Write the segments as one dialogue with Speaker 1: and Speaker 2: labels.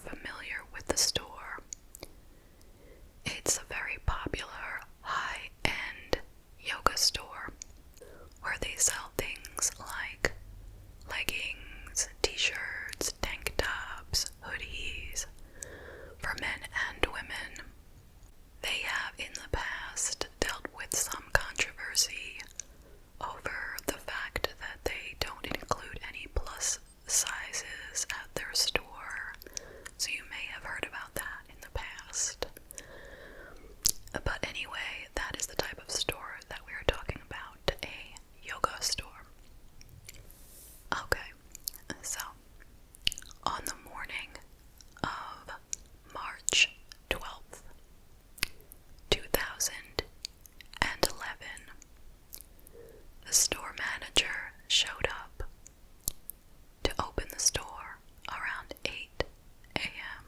Speaker 1: familiar with the store, it's a very popular high-end yoga store where they sell things like leggings, t-shirts, tank tops, hoodies for men and women. They have in the past dealt with some controversy over the fact that they don't include any plus sizes at their store, so you may have heard about that in the past. But anyway, that is the type of store that we are talking about, a yoga store. Okay, so on the morning of March 12th, 2011, the store manager showed up to open the store around 8 a.m.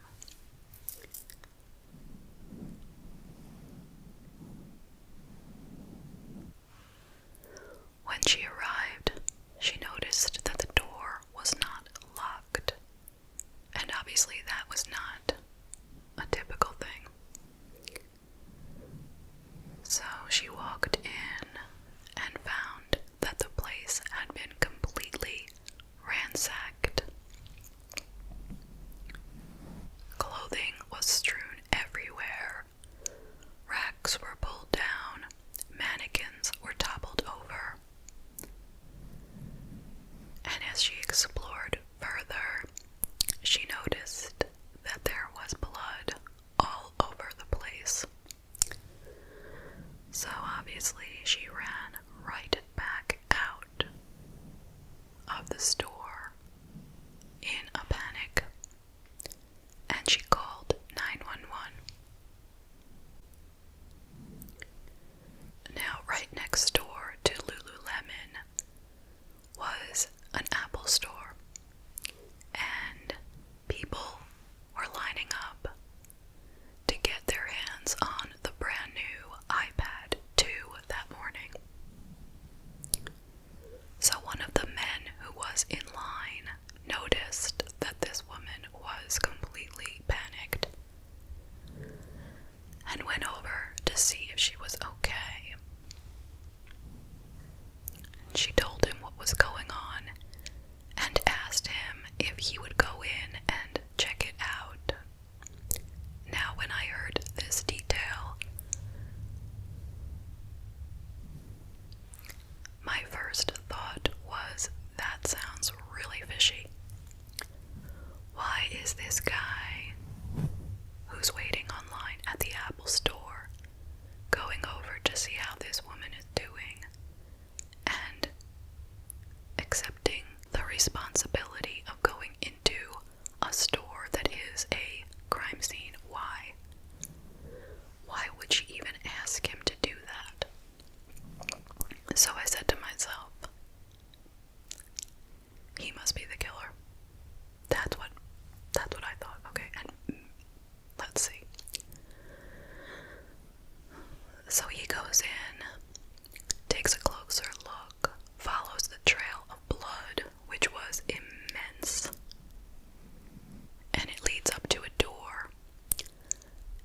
Speaker 1: When she arrived, she noticed that the door was not locked, and obviously that was not a typical thing. So she walked in and found that the place had been completely ransacked. Clothing was strewn everywhere. Racks were pulled down. Mannequins were toppled over. And as she explored further, she noticed that there was blood all over the place. So obviously she ran right back out of the store in a panic, and she called 911. Now, right next door to Lululemon was an Apple store, and people were lining up to get their hands on the brand new iPad 2 that morning. So one of the men who was in line noticed that this woman was completely panicked and went over to see if she was okay. She told him what was going on and asked him if he would go in and check it out. Now, when I heard this detail, my first thought was, that sounds really fishy. Why is this guy who's waiting online at the Apple store going over to see how this woman is doing and accepting the responsibility of going into a store that is a crime scene? Why? Why would she even ask him to do that? So I said to myself, he must be the killer. That's what I thought. Okay, and let's see. So he goes in, takes a closer look, follows the trail of blood, which was immense, and it leads up to a door,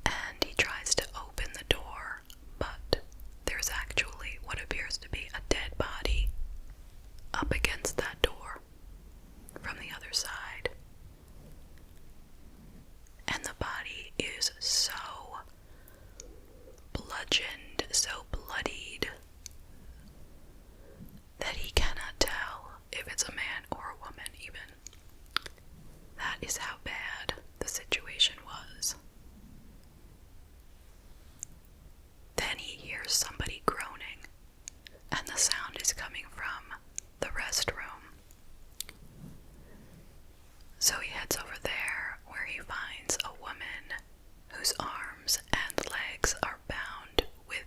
Speaker 1: and he tries to open the door, but there's actually what appears to be a dead body up against that door from the other side. And the body is so bludgeoned, so bloodied, that he cannot tell if it's a man or a woman even. That is how bad the situation was. Then he hears somebody groaning, and the sound is coming from the restroom. So he heads over there, where he finds a woman whose arms and legs are bound with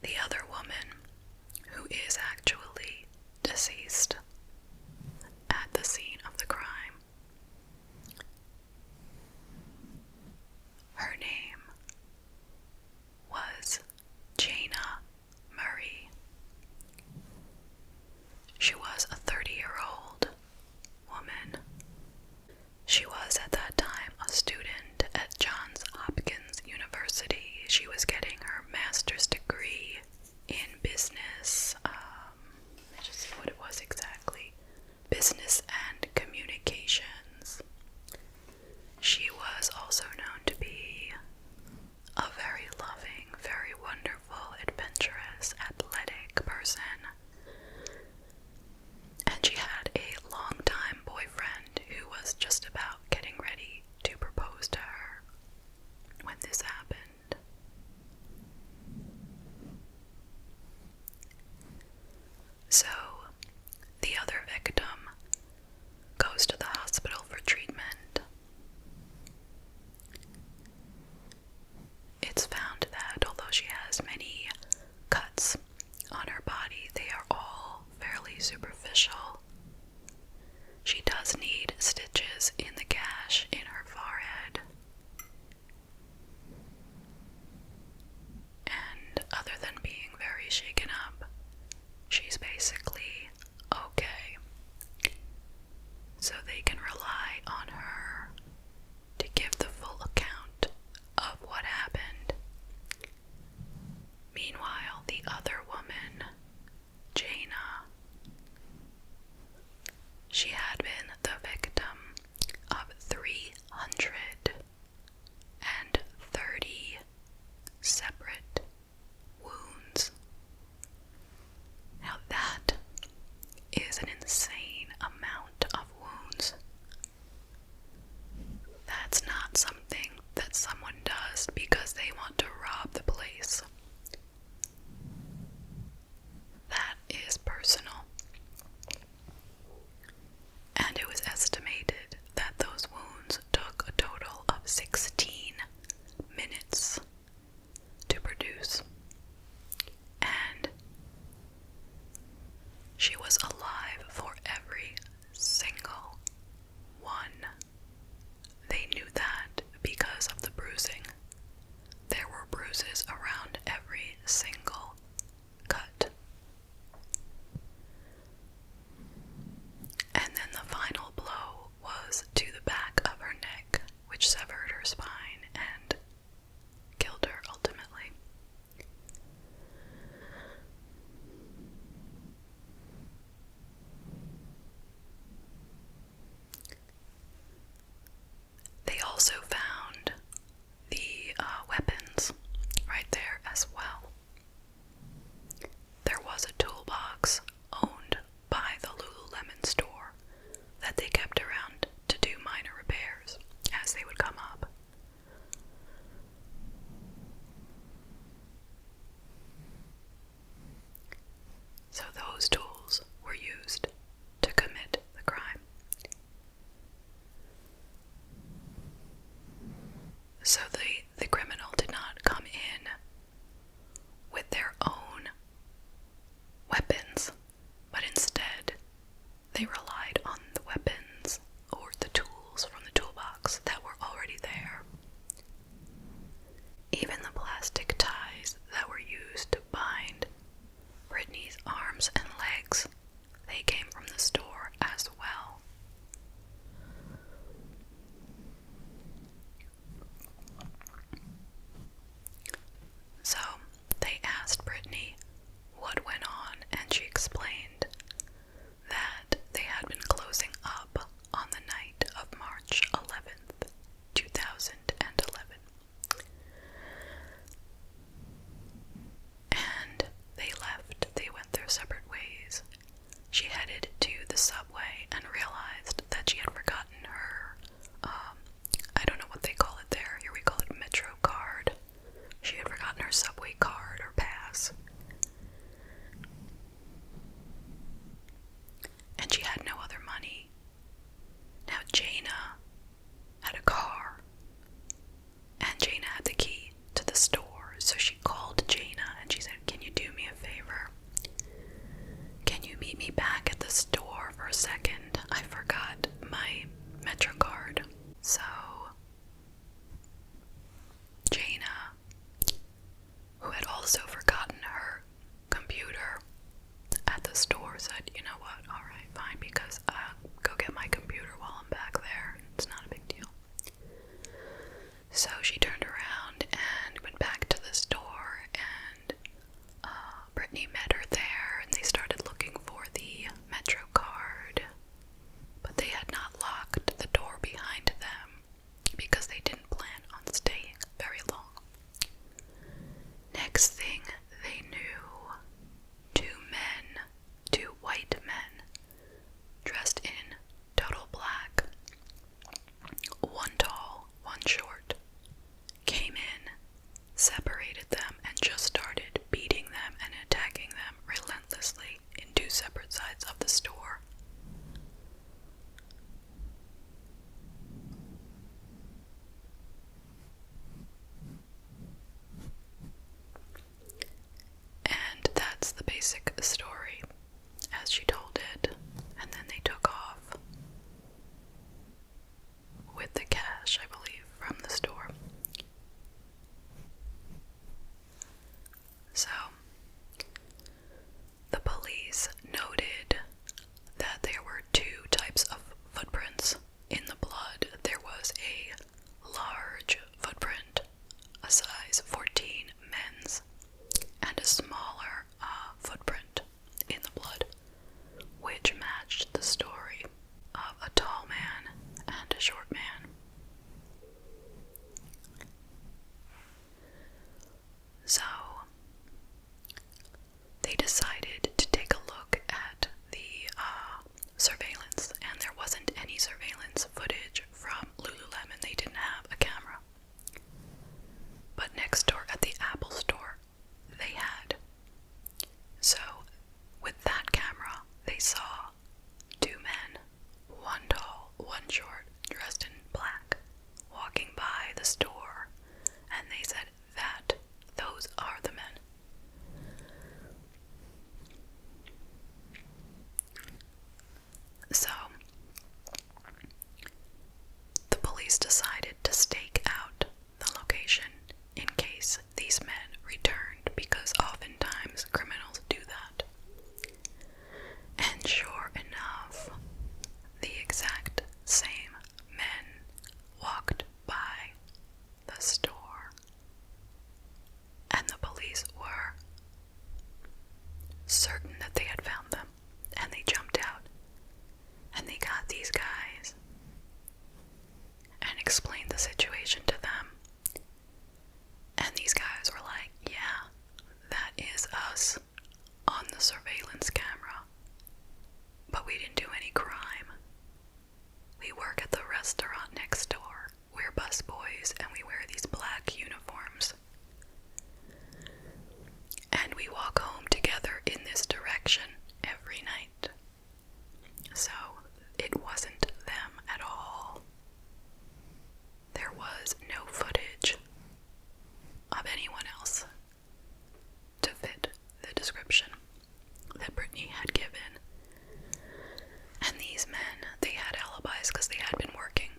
Speaker 1: The other woman, who is actually deceased at the scene of the crime, her name was Jana Murray. She was a 30-year-old woman. She was at that time a student at Johns Hopkins University. She was getting her master's degree in business. Let me just see what it was exactly. Business and communications. She was also known to be a very loving, very wonderful, adventurous, athletic person. And she had a long-time boyfriend who was just about getting ready to propose to her when this happened. So, the other victim goes to the hospital for treatment. It's found that although she has many cuts on her body, they are all fairly superficial. She does need stitches in the gash in her forehead. And other than being very shaken up, she's basically okay. So they can rely on her to give the full account of what happened. Meanwhile, the other woman, Jana, she had been the victim of 330 separate wounds. Now that is an insane amount of wounds. That's not something that someone does because they want to rob the place. That is personal. And it was estimated that those wounds took a total of 16 minutes to produce. And she was alive for every single one. They knew that because of the bruising. There were bruises around every single cut. And then the final blow was to the back of her neck, which severed her spine and killed her ultimately. They also found the weapons, right? Brittany met her there and they started looking for the Metro card, but they had not locked the door behind them because they didn't plan on staying very long. Next thing they knew, two white men, dressed in total black, one tall, one short, came in, separated them, and just started beating them and attacking them relentlessly in two separate sides of the store. And that's the basic story as she told it, and then they took off with the cash, I believe, from the store. So, the police noted that there were two types of footprints in the blood. There was a large footprint, a size 14 men's, and a smaller footprint in the blood, which matched the story of a tall man and a short man. So, they decided to take a look at the surveillance, and there wasn't any surveillance footage from Lululemon. They didn't have a camera. But next door at the Apple store, they had. So, with that camera, they saw two men, one tall, one short, dressed in black, walking by the store, and they said that those are the men. So, the police decided to stake out the location in case these men returned, because oftentimes criminals do that. And sure enough, the exact same men walked by the store, and the police were certain that they had found them, and they jumped out, and they got these guys and explained the situation to them, and these guys were like, yeah, that is us on the surveillance camera, but we didn't do any crime. We work at the restaurant next door. We're busboys and we wear these black uniforms. And we walk home together in this direction every night. So it wasn't them at all. There was no footage of anyone else to fit the description that Brittany had given. And these men, they had alibis because they had been working.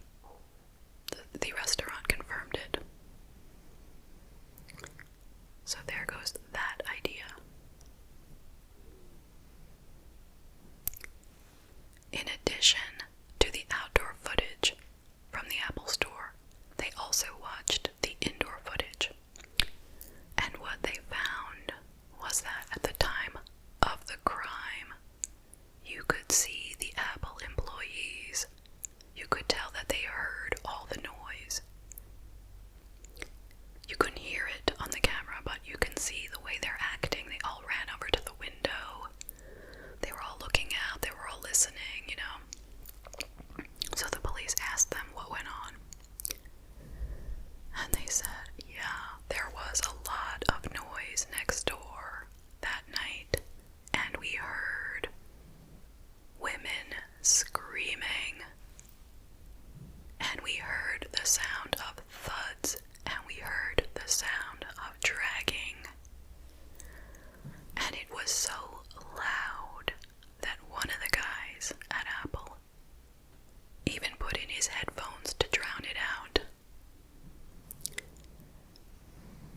Speaker 1: The restaurant confirmed it. So there goes that idea. In addition to the outdoor footage from the Apple store, they also watched the indoor footage. And what they found was that at the time of the crime, you could see the Apple employees. You could tell that they heard all the noise. You couldn't hear it on the camera, but you can see the way they're acting. They all ran over to the window. They were all looking out. They were all listening, you know. So the police asked them what went on. And they said, yeah, there was a lot of noise next door that night. And we heard women screaming. And we heard the sound of thuds. And we heard the sound of dragging. And it was so loud that one of the guys at Apple even put in his headphones to drown it out.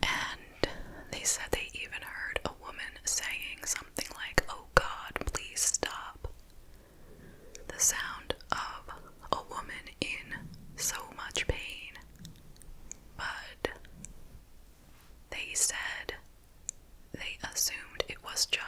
Speaker 1: And they said they even heard a woman saying something like, "Oh God, please stop." The sound of a woman in so much pain. But they said they assumed it was just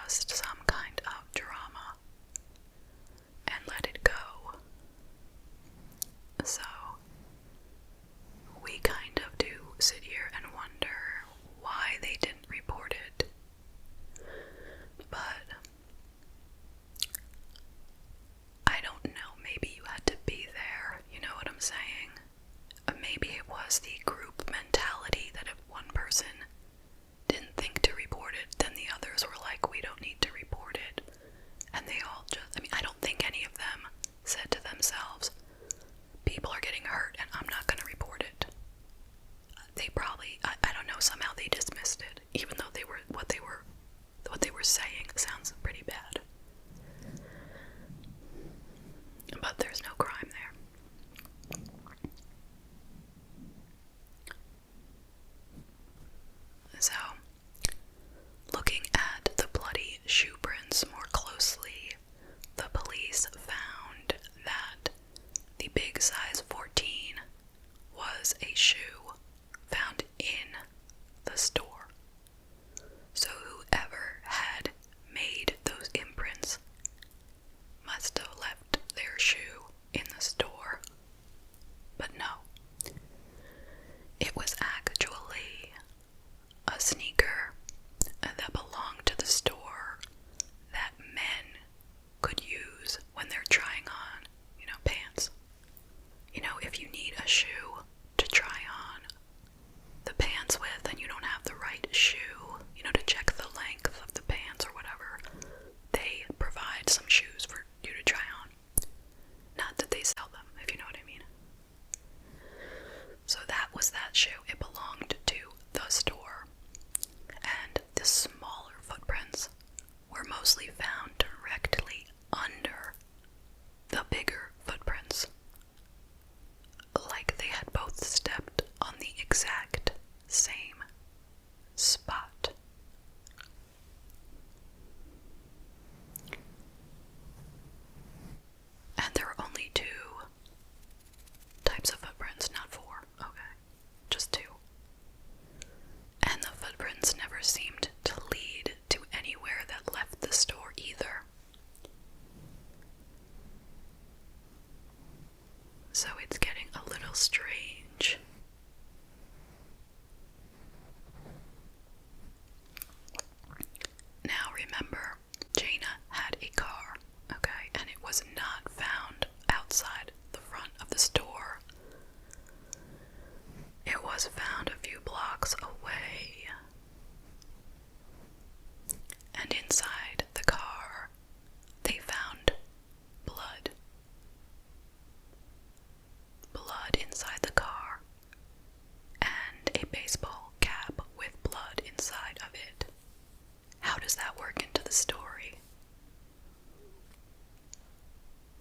Speaker 1: this story.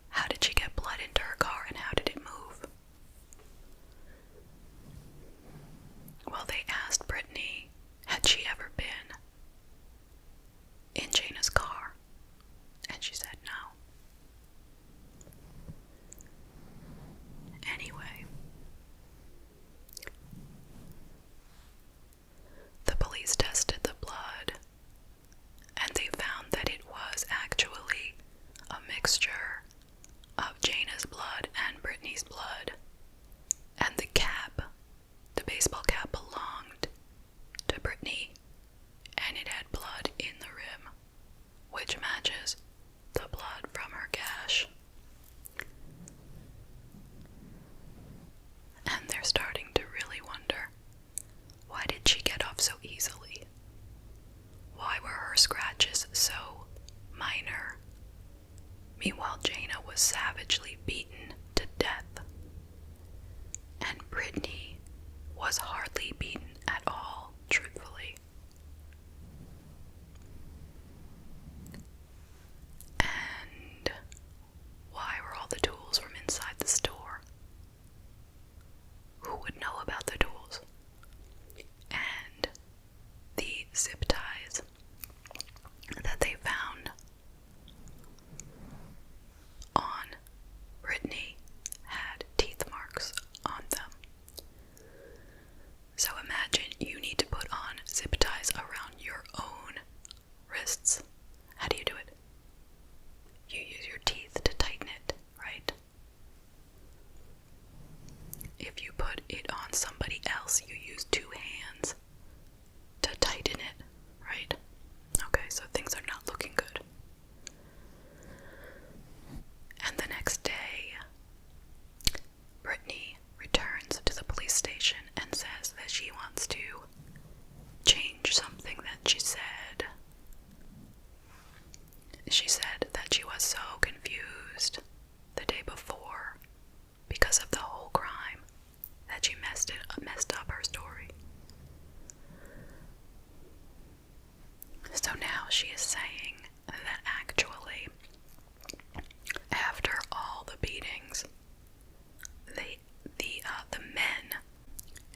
Speaker 1: How did she get blood into her car, and how did it move? Well, they asked Brittany, had she ever been in Jana's car? And she said no. Anyway, the police tested the blood, and they found that it was actually a mixture of Jana's blood and Brittany's blood, and the cap, the baseball cap, belonged to Brittany, and it had blood in the rim, which matches the blood from her gash. And they're starting to really wonder, why did she get off so easily? Why were her scratches so minor? Meanwhile, Jana was savagely beaten to death, and Brittany was hardly beaten at all, truthfully. And why were all the tools from inside the store? Who would know about the tools? And the zip ties that they found on Brittany had teeth marks on them. So imagine you need to put on zip ties around your own wrists. How do you do it? You use your teeth to tighten it, right? If you put it on somebody else, you use two hands to tighten it, right? Okay, so things are not looking good. And the next day, Brittany returns to the police station and says that she wants to change something that she said. She said that she was so confused the day before because of the whole crime that she messed up her story. So now she is saying that actually, after all the beatings, the men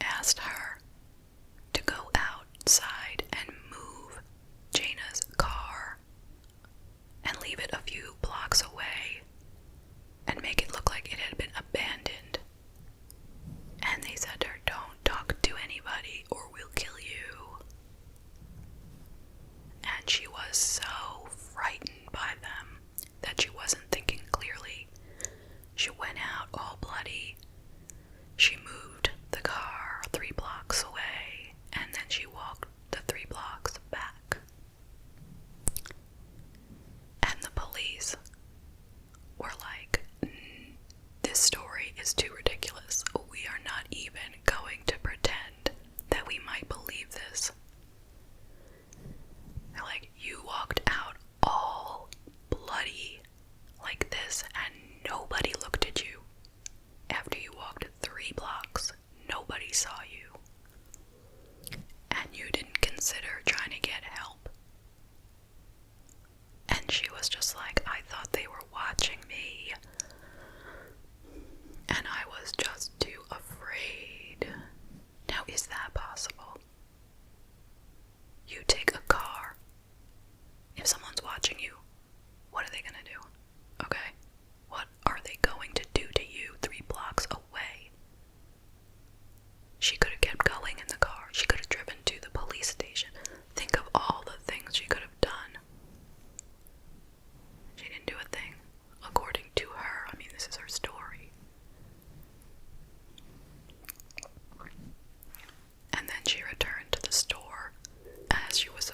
Speaker 1: asked her to go outside and move Jana's car and leave it a few blocks away and make it look like it had been abandoned. And they said to her, don't talk to anybody or we'll kill you. And she was so frightened by them that she wasn't thinking clearly. She went out all bloody. She moved the car 3 blocks away, and then she walked the 3 blocks back. And the police were like, this story is too ridiculous. We are not even going to pretend that we might believe this. They're like, you walked out all bloody like this and nobody looked at you. After you walked 3 blocks, nobody saw you. And you didn't consider trying to get help. And she was just like, I thought they were watching me. And I was just too afraid. Now, is that possible? You take a car. If someone's watching you, what are they gonna do? Okay? What are they going to do to you 3 blocks away? She could have kept going in the car. She could have driven to the police station. Think of all the things she could have done. She didn't do a thing, according to her. I mean, this is her story. And then she returned to the store, as she was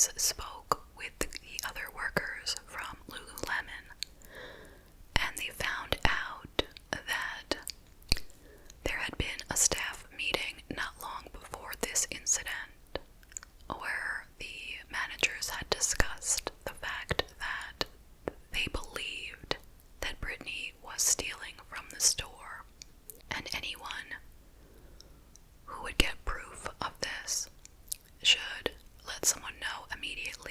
Speaker 1: police spoke with the other workers from Lululemon, and they found out that there had been a staff meeting not long before this incident where the managers had discussed the fact that they believed that Brittany was stealing from the store, and anyone who would get proof of this should let someone know immediately.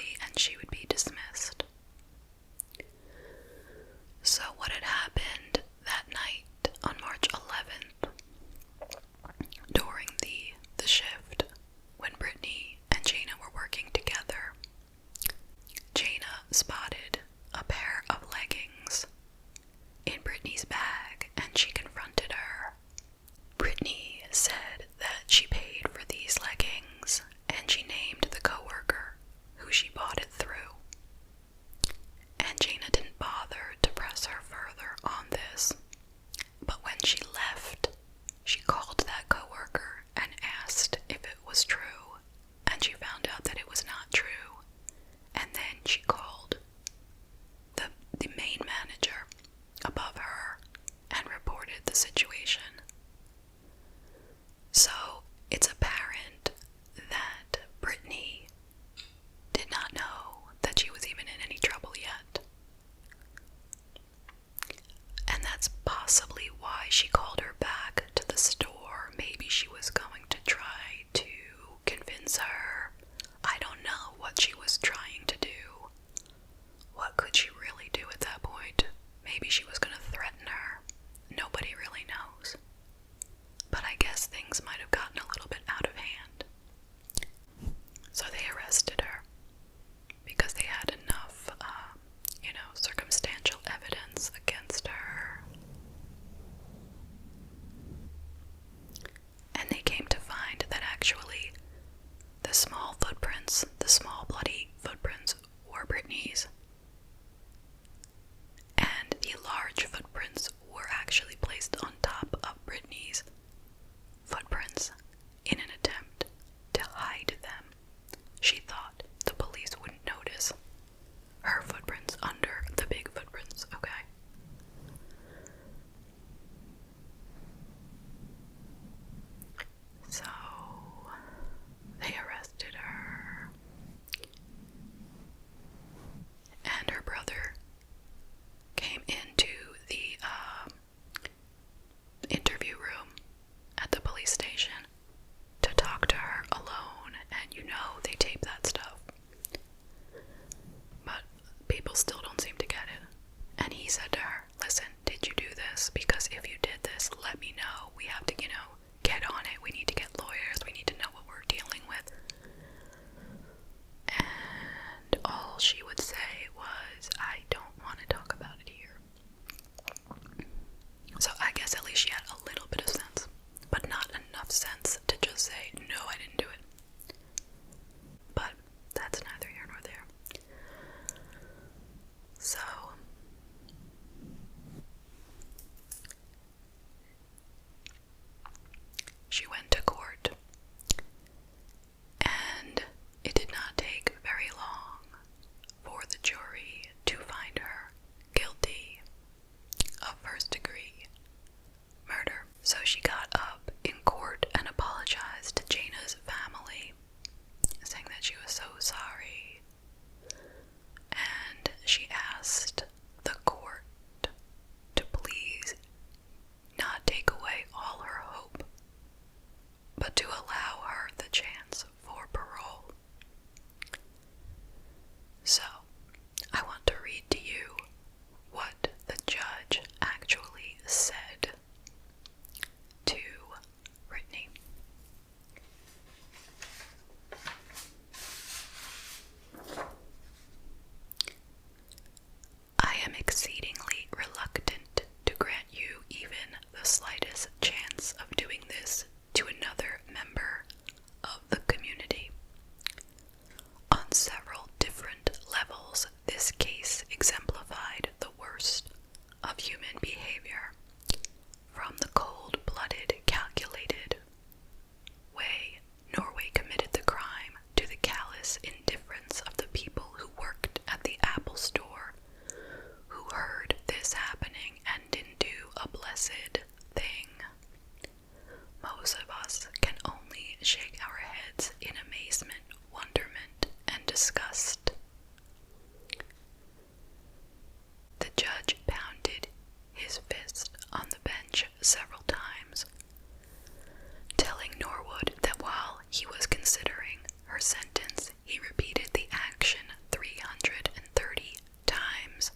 Speaker 1: 4 sentence, he repeated the action 330 times,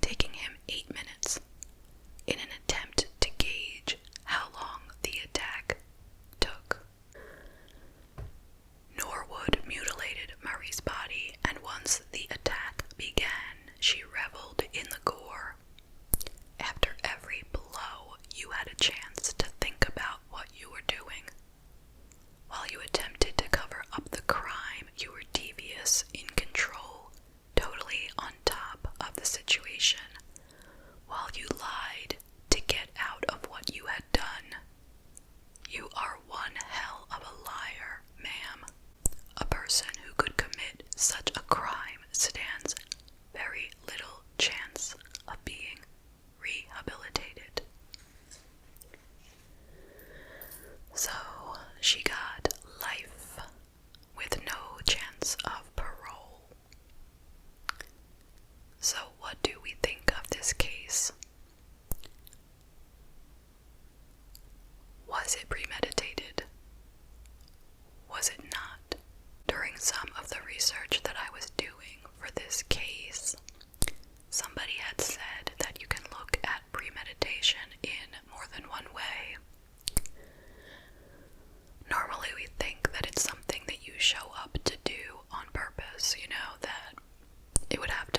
Speaker 1: taking him 8 minutes, in an attempt to gauge how long the attack took. Norwood mutilated Murray's body, and once the attack began, she reveled in the gore. After every blow, you had a chance to think about what you were doing. While you attempted to cover up the crime, you were devious, in control, totally on top of the situation. While you lied to get out of what you had done. You are one hell of a liar, ma'am. A person who could commit such a crime stands very little chance of being rehabilitated. So she got life with no chance of parole. So what do we think of this case? Was it premeditated? Was it not? During some of the research that I was doing for this case, somebody had said that you can look at premeditation in more than one way. Normally we think that it's something that you show up to do on purpose, that it would have